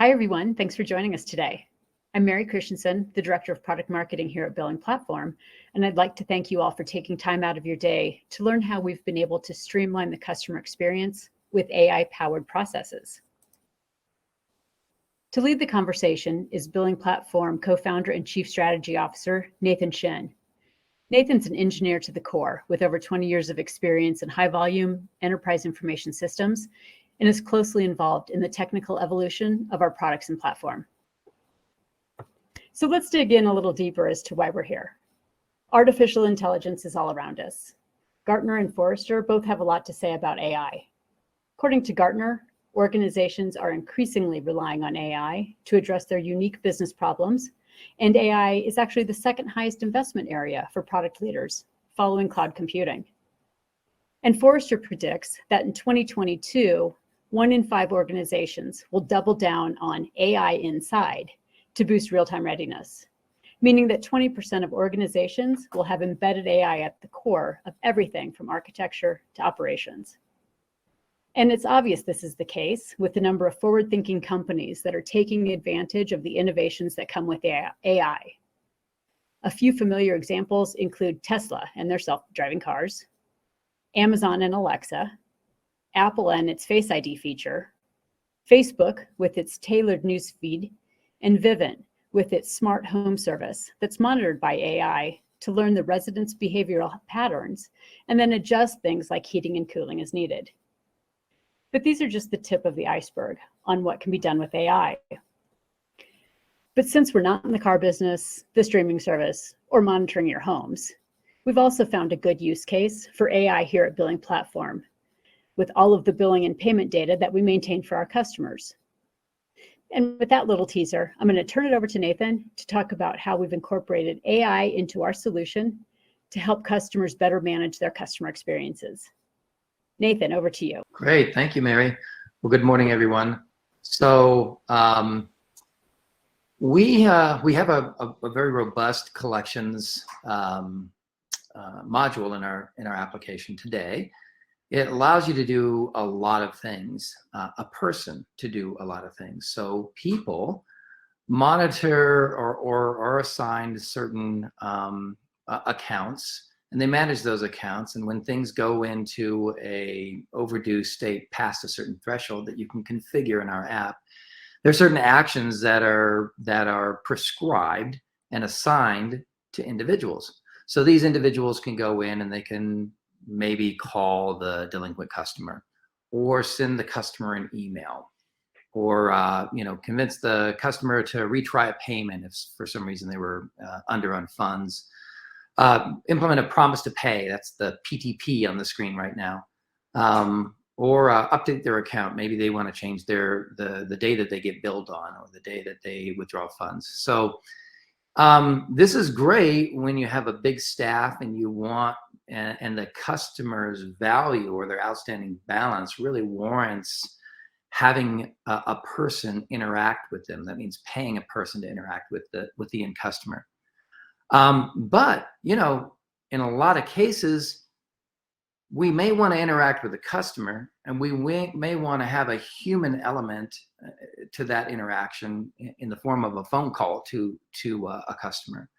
Hi, everyone. Thanks for joining us today. I'm Mary Christensen, the Director of Product Marketing here at BillingPlatform, and I'd like to thank you all for taking time out of your day to learn how we've been able to streamline the customer experience with AI-powered processes. To lead the conversation is BillingPlatform co-founder and Chief Strategy Officer, Nathan Shin. Nathan's an engineer to the core with over 20 years of experience in high-volume enterprise information systems and is closely involved in the technical evolution of our products and platform. So let's dig in a little deeper as to why we're here. Artificial intelligence is all around us. Gartner and Forrester both have a lot to say about AI. According to Gartner, organizations are increasingly relying on AI to address their unique business problems, and AI is actually the second highest investment area for product leaders, following cloud computing. And Forrester predicts that in 2022, 1 in 5 organizations will double down on AI inside to boost real-time readiness, meaning that 20% of organizations will have embedded AI at the core of everything from architecture to operations. And it's obvious this is the case with the number of forward-thinking companies that are taking advantage of the innovations that come with AI. A few familiar examples include Tesla and their self-driving cars, Amazon and Alexa, Apple and its Face ID feature, Facebook with its tailored news feed, and Vivint with its smart home service that's monitored by AI to learn the residents' behavioral patterns and then adjust things like heating and cooling as needed. But these are just the tip of the iceberg on what can be done with AI. But since we're not in the car business, the streaming service, or monitoring your homes, we've also found a good use case for AI here at BillingPlatform, with all of the billing and payment data that we maintain for our customers. And with that little teaser, I'm going to turn it over to Nathan to talk about how we've incorporated AI into our solution to help customers better manage their customer experiences. Nathan, over to you. Great, thank you, Mary. Well, good morning, everyone. So we have a very robust collections module in our application today. It allows you to do a lot of things, a person to do a lot of things. So people monitor or are assigned certain accounts, and they manage those accounts. And when things go into a overdue state past a certain threshold that you can configure in our app, there are certain actions that are prescribed and assigned to individuals. So these individuals can go in and they can maybe call the delinquent customer, or send the customer an email, or convince the customer to retry a payment if for some reason they were under on funds. Implement a promise to pay, that's the PTP on the screen right now, or update their account. Maybe they want to change the day that they get billed on, or the day that they withdraw funds. So this is great when you have a big staff and you want, and the customer's value or their outstanding balance really warrants having a person interact with them. That means paying a person to interact with the end customer. But in a lot of cases, we may want to interact with the customer, and we may want to have a human element to that interaction in the form of a phone call to a customer.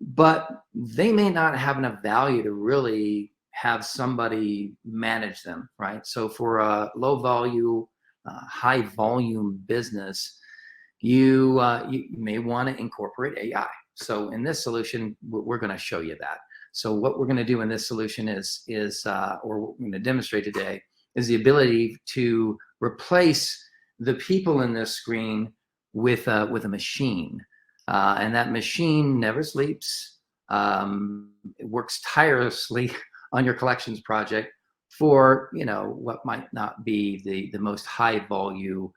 But they may not have enough value to really have somebody manage them, right? So for a low volume, high volume business, you may want to incorporate AI. So in this solution, we're going to show you that. So what we're going to do in this solution is or what we're going to demonstrate today, is the ability to replace the people in this screen with a machine. And that machine never sleeps. It works tirelessly on your collections project for what might not be the most high volume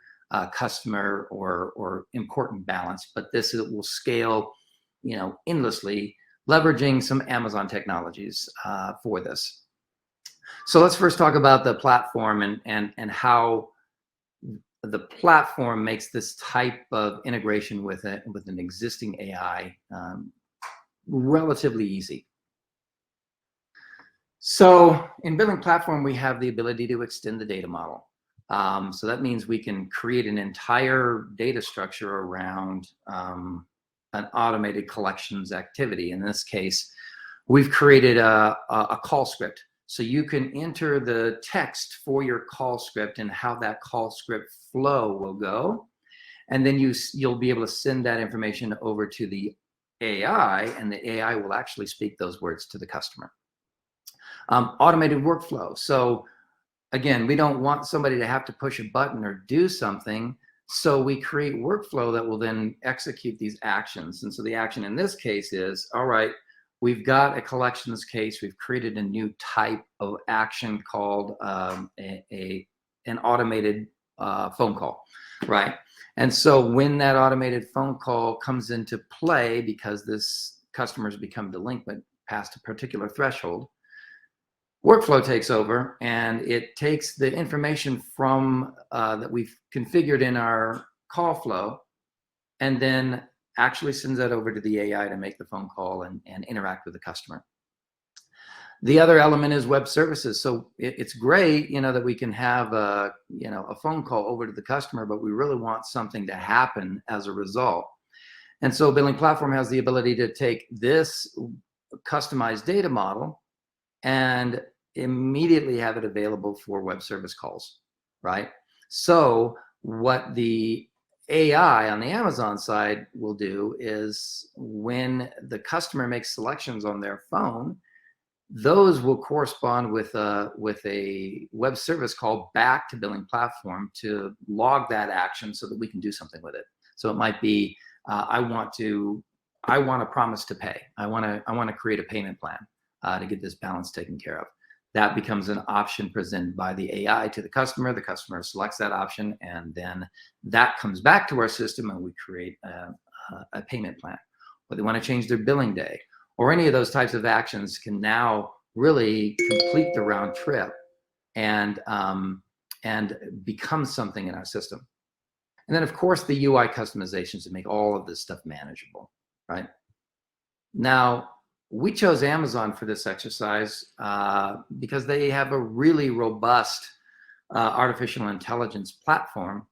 customer or important balance, but this will scale endlessly, leveraging some Amazon technologies for this. So let's first talk about the platform and how the platform makes this type of integration with an existing AI relatively easy. So in BillingPlatform, we have the ability to extend the data model. So that means we can create an entire data structure around an automated collections activity. In this case, we've created a call script. So you can enter the text for your call script and how that call script flow will go. And then you'll be able to send that information over to the AI, and the AI will actually speak those words to the customer. Automated workflow. So again, we don't want somebody to have to push a button or do something. So we create workflow that will then execute these actions. And so the action in this case is, all right, we've got a collections case. We've created a new type of action called an automated phone call, right? And so when that automated phone call comes into play, because this customer's become delinquent past a particular threshold, workflow takes over, and it takes the information from that we've configured in our call flow, and then actually sends that over to the AI to make the phone call and interact with the customer. The other element is web services. So it's great, that we can have a phone call over to the customer, but we really want something to happen as a result. And so BillingPlatform has the ability to take this customized data model and immediately have it available for web service calls, right? So what the AI on the Amazon side will do is, when the customer makes selections on their phone, those will correspond with a web service call back to BillingPlatform to log that action so that we can do something with it. So it might be, I want a promise to pay. I want to create a payment plan to get this balance taken care of. That becomes an option presented by the AI to the customer. The customer selects that option, and then that comes back to our system, and we create a payment plan. Or they want to change their billing day, or any of those types of actions can now really complete the round trip and become something in our system. And then, of course, the UI customizations to make all of this stuff manageable, right? Now, we chose Amazon for this exercise because they have a really robust artificial intelligence platform,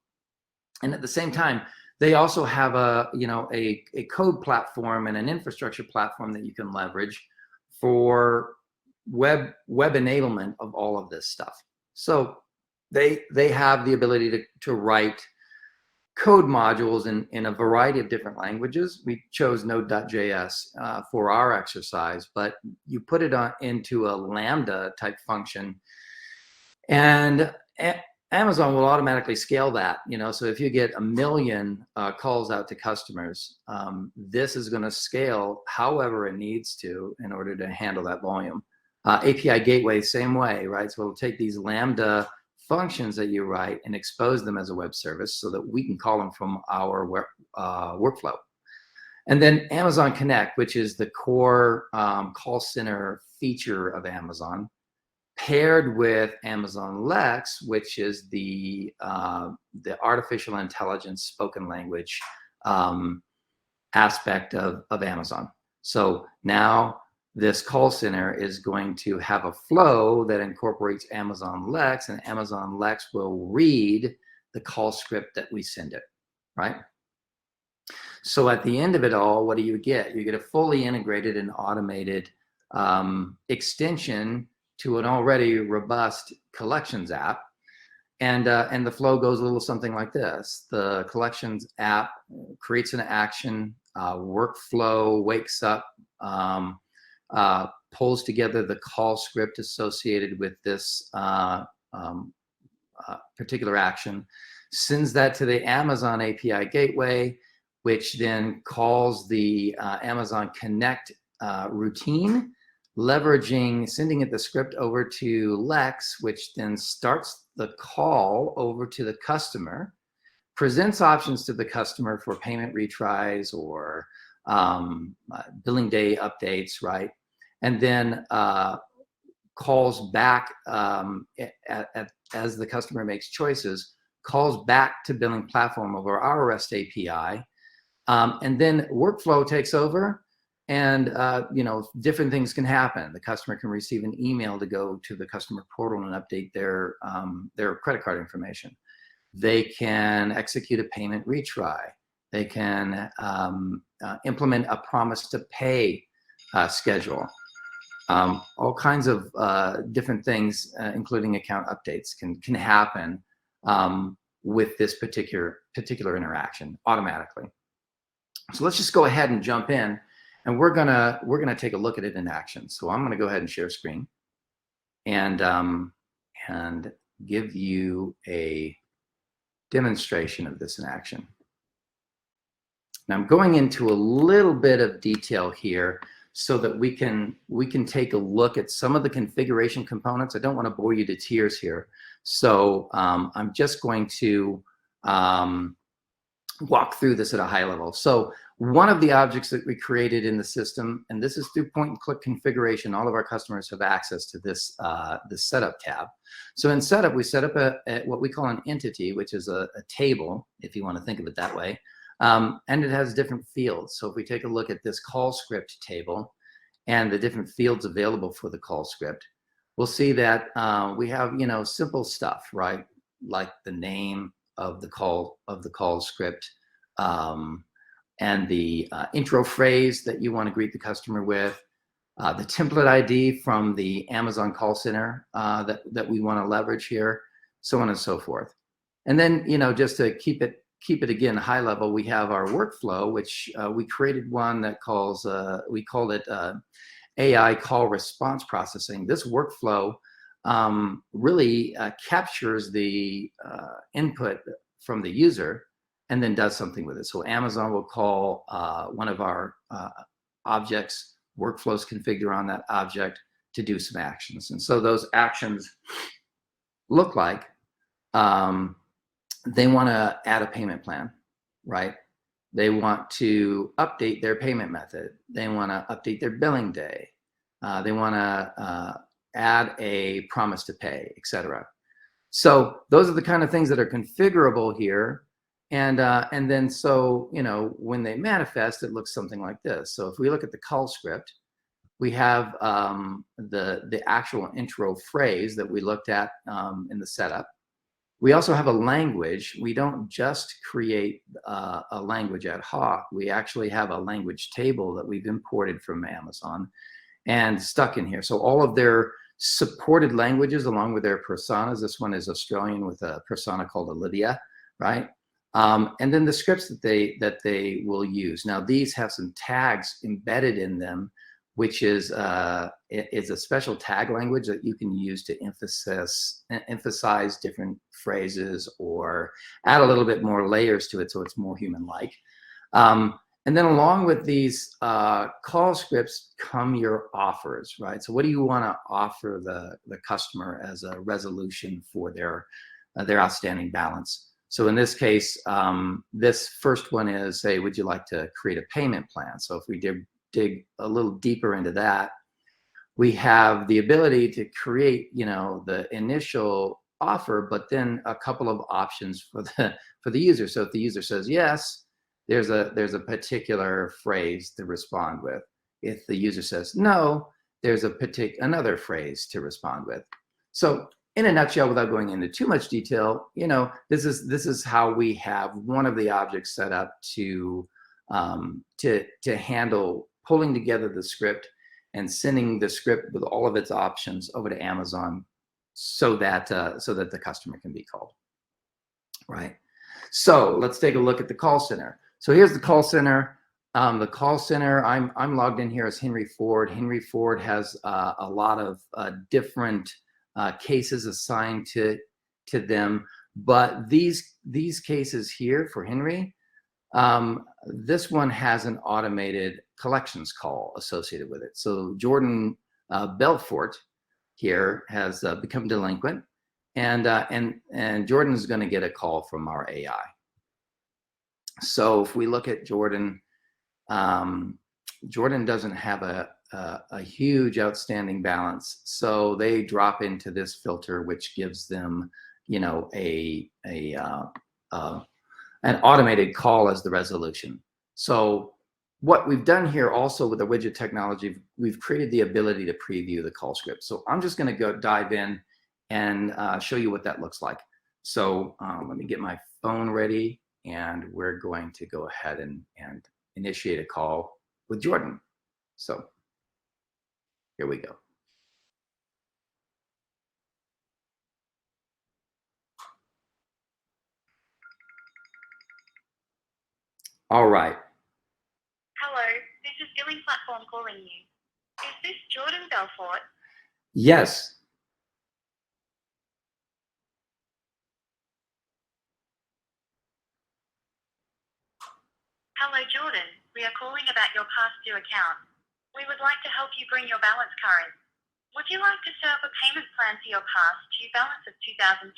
and at the same time, they also have a code platform and an infrastructure platform that you can leverage for web enablement of all of this stuff. So they have the ability to write code modules in a variety of different languages. We chose Node.js for our exercise, but you put it into a Lambda type function, and Amazon will automatically scale that. So if you get 1 million calls out to customers, this is going to scale however it needs to in order to handle that volume. API gateway, same way, right? So it'll take these Lambda functions that you write and expose them as a web service so that we can call them from our workflow. And then Amazon Connect, which is the core call center feature of Amazon, paired with Amazon Lex, which is the artificial intelligence spoken language aspect of Amazon. So now this call center is going to have a flow that incorporates Amazon Lex, and Amazon Lex will read the call script that we send it, right? So at the end of it all, what do you get? You get a fully integrated and automated extension to an already robust collections app. And the flow goes a little something like this. The collections app creates an action, workflow wakes up, pulls together the call script associated with this particular action, sends that to the Amazon API gateway, which then calls the Amazon Connect routine, sending it the script over to Lex, which then starts the call over to the customer, presents options to the customer for payment retries or billing day updates, right? And then calls back as the customer makes choices, calls back to BillingPlatform over our REST API. And then workflow takes over And different things can happen. The customer can receive an email to go to the customer portal and update their credit card information. They can execute a payment retry. They can implement a promise to pay schedule. All kinds of different things, including account updates, can happen with this particular interaction automatically. So let's just go ahead and jump in, and we're gonna take a look at it in action. So I'm gonna go ahead and share screen, and give you a demonstration of this in action. Now I'm going into a little bit of detail here so that we can take a look at some of the configuration components. I don't want to bore you to tears here, so I'm just going to walk through this at a high level. So one of the objects that we created in the system, and this is through point-and-click configuration, all of our customers have access to this this setup tab. So in setup, we set up a what we call an entity, which is a table, if you want to think of it that way. And it has different fields. So if we take a look at this call script table and the different fields available for the call script, we'll see that we have, simple stuff, right? Like the name of the call script, and the intro phrase that you want to greet the customer with, the template ID from the Amazon call center that we want to leverage here, so on and so forth. And then, just to keep it again high level, we have our workflow, which we created one that we called it AI call response processing. This workflow really captures the input from the user and then does something with it. So Amazon will call one of our objects, workflows configure on that object to do some actions. And so those actions look like they want to add a payment plan, right? They want to update their payment method. They want to update their billing day. They want to add a promise to pay, etc. So those are the kind of things that are configurable here. And then so, when they manifest, it looks something like this. So if we look at the call script, we have the actual intro phrase that we looked at in the setup. We also have a language. We don't just create a language ad hoc. We actually have a language table that we've imported from Amazon and stuck in here. So all of their supported languages along with their personas. This one is Australian with a persona called Olivia, right? And then the scripts that they will use. Now these have some tags embedded in them, which is a special tag language that you can use to emphasize different phrases or add a little bit more layers to it so it's more human-like. And then along with these call scripts come your offers, right? So what do you want to offer the customer as a resolution for their outstanding balance? So in this case, this first one is, say, would you like to create a payment plan? So if we dig a little deeper into that, we have the ability to create, the initial offer, but then a couple of options for the user. So if the user says yes, there's a particular phrase to respond with. If the user says no, there's another phrase to respond with. So in a nutshell, without going into too much detail, this is how we have one of the objects set up to handle pulling together the script and sending the script with all of its options over to Amazon so that the customer can be called, right? So let's take a look at the call center. So here's the call center. The call center, I'm logged in here as Henry Ford. Henry Ford has a lot of different cases assigned to them, but these cases here for Henry, this one has an automated collections call associated with it. So Jordan Belfort here has become delinquent, and Jordan is going to get a call from our AI. So if we look at Jordan, Jordan doesn't have a huge outstanding balance, so they drop into this filter, which gives them, an automated call as the resolution. So what we've done here also with the widget technology, we've created the ability to preview the call script. So I'm just going to go dive in and show you what that looks like. So let me get my phone ready, and we're going to go ahead and initiate a call with Jordan. So here we go. All right. Hello, this is BillingPlatform calling you. Is this Jordan Belfort? Yes. Hello, Jordan. We are calling about your past due account. We would like to help you bring your balance current. Would you like to set up a payment plan for your past due balance of $2,200?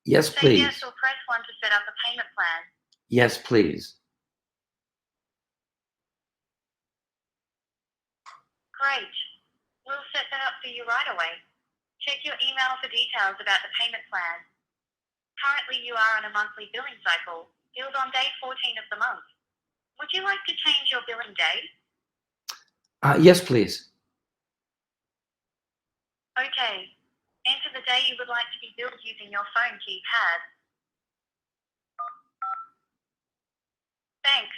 Yes, Say please. yes or press 1 to set up a payment plan. Yes, please. Great. We'll set that up for you right away. Check your email for details about the payment plan. Currently, you are on a monthly billing cycle, billed on day 14 of the month. Would you like to change your billing day? Yes, please. Okay. Enter the day you would like to be billed using your phone keypad. Thanks.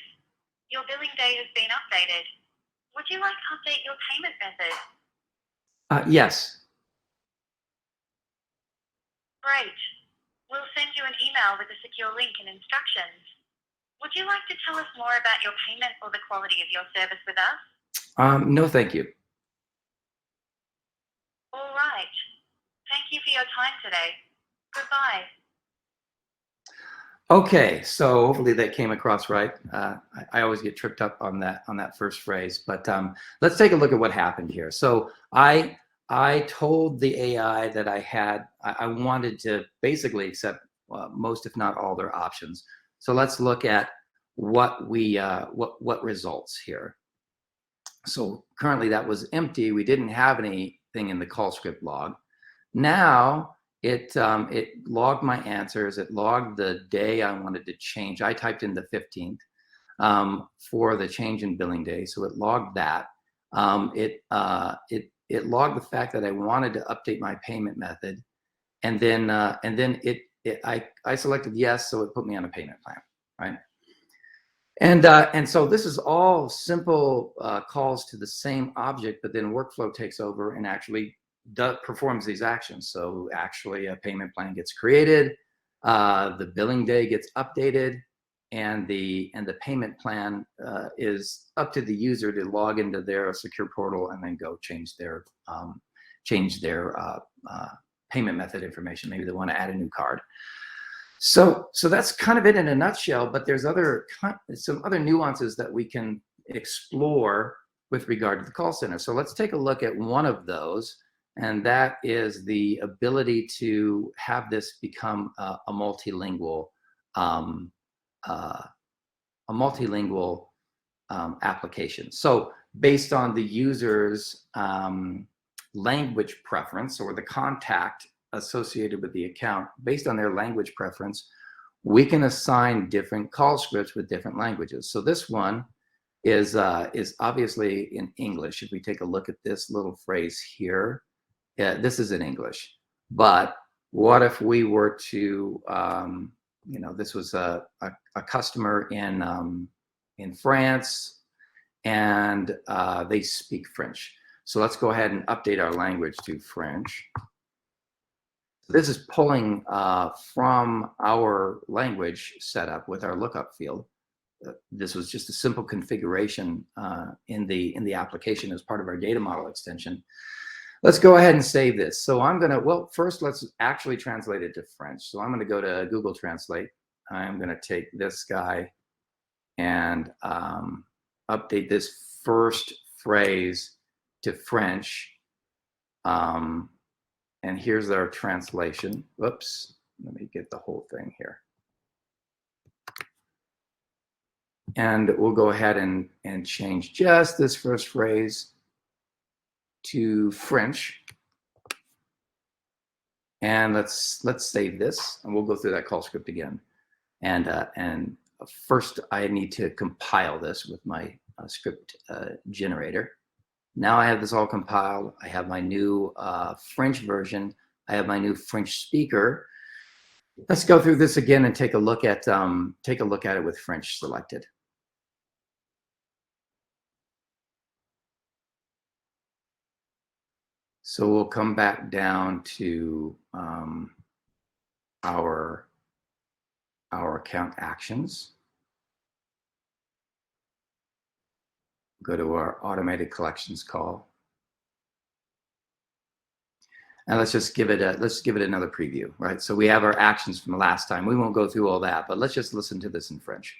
Your billing day has been updated. Would you like to update your payment method? Yes. Great. We'll send you an email with a secure link and instructions. Would you like to tell us more about your payment or the quality of your service with us? No, thank you. All right. Thank you for your time today. Goodbye. Okay, so hopefully that came across right. I always get tripped up on that first phrase, but let's take a look at what happened here. So I told the AI that I wanted to basically accept most, if not all, their options. So let's look at what results here. So currently that was empty. We didn't have anything in the call script log. Now it logged my answers. It logged the day I wanted to change. I typed in the 15th for the change in billing day. So it logged that. It logged the fact that I wanted to update my payment method, and then I selected yes, so it put me on a payment plan, right? And so this is all simple calls to the same object, but then workflow takes over and actually performs these actions. So actually a payment plan gets created, the billing day gets updated, and the payment plan is up to the user to log into their secure portal and then go change their payment method information. Maybe they want to add a new card. So that's kind of it in a nutshell, but there's some other nuances that we can explore with regard to the call center. So let's take a look at one of those, and that is the ability to have this become a multilingual application. So based on the user's language preference or the contact associated with the account, based on their language preference, we can assign different call scripts with different languages. So this one is obviously in English. If we take a look at this little phrase here, this is in English. But what if we were to, this was a customer in France, and they speak French. So let's go ahead and update our language to French. This is pulling from our language setup with our lookup field. This was just a simple configuration in the application as part of our data model extension. Let's go ahead and save this. So I'm gonna, well, first let's actually translate it to French. So I'm gonna go to Google Translate. I'm gonna take this guy and update this first phrase to French. And here's our translation. Whoops, let me get the whole thing here. And we'll go ahead and change just this first phrase to French. And let's save this, and we'll go through that call script again. And first I need to compile this with my script generator. Now I have this all compiled. I have my new French version. I have my new French speaker. Let's go through this again and take a look at it with French selected. So we'll come back down to our account actions. Go to our automated collections call. And let's just give it another preview, right? So we have our actions from the last time. We won't go through all that, but let's just listen to this in French.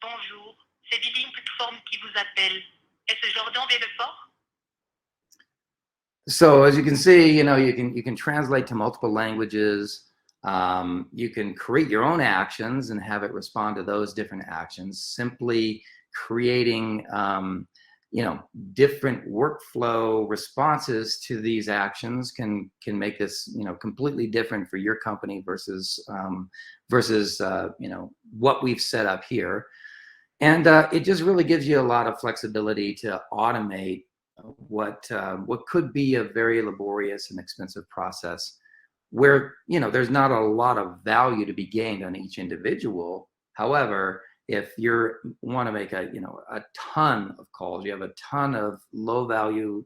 Bonjour, c'est BillingPlatform qui vous appelle. Est-ce Jordan Villefort? So as you can see, you know, you can translate to multiple languages. You can create your own actions and have it respond to those different actions. Simply creating, you know, different workflow responses to these actions can make this, you know, completely different for your company versus you know, what we've set up here. And it just really gives you a lot of flexibility to automate what could be a very laborious and expensive process, where, you know, there's not a lot of value to be gained on each individual. However, if you want to make a ton of calls, you have a ton of low value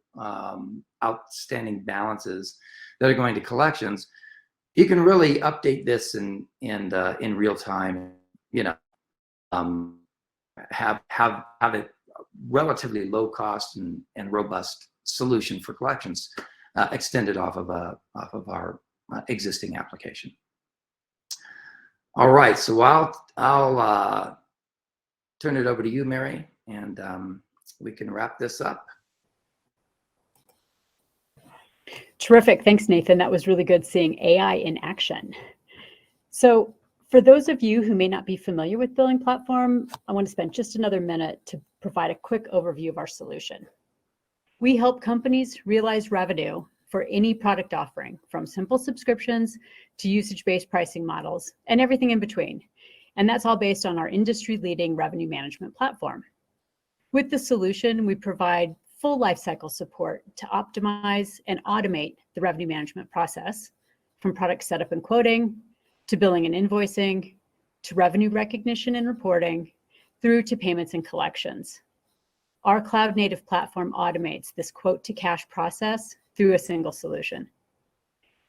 outstanding balances that are going to collections, you can really update this in real time, you know, have it relatively low cost and robust solution for collections extended off of our existing application. All right, so I'll turn it over to you, Mary, and we can wrap this up. Terrific. Thanks, Nathan. That was really good seeing AI in action. So for those of you who may not be familiar with BillingPlatform, I want to spend just another minute to provide a quick overview of our solution. We help companies realize revenue for any product offering, from simple subscriptions to usage-based pricing models and everything in between. And that's all based on our industry-leading revenue management platform. With the solution, we provide full lifecycle support to optimize and automate the revenue management process, from product setup and quoting, to billing and invoicing, to revenue recognition and reporting, through to payments and collections. Our cloud-native platform automates this quote-to-cash process through a single solution.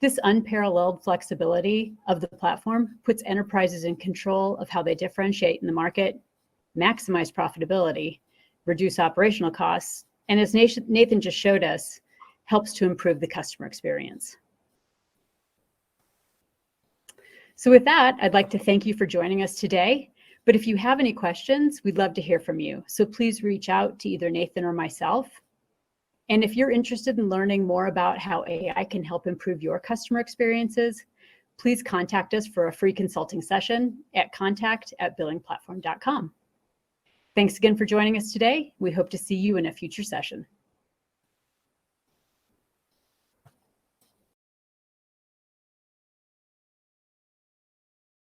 This unparalleled flexibility of the platform puts enterprises in control of how they differentiate in the market, maximize profitability, reduce operational costs, and as Nathan just showed us, helps to improve the customer experience. So with that, I'd like to thank you for joining us today. But if you have any questions, we'd love to hear from you. So please reach out to either Nathan or myself. And if you're interested in learning more about how AI can help improve your customer experiences, please contact us for a free consulting session at contact@billingplatform.com. Thanks again for joining us today. We hope to see you in a future session.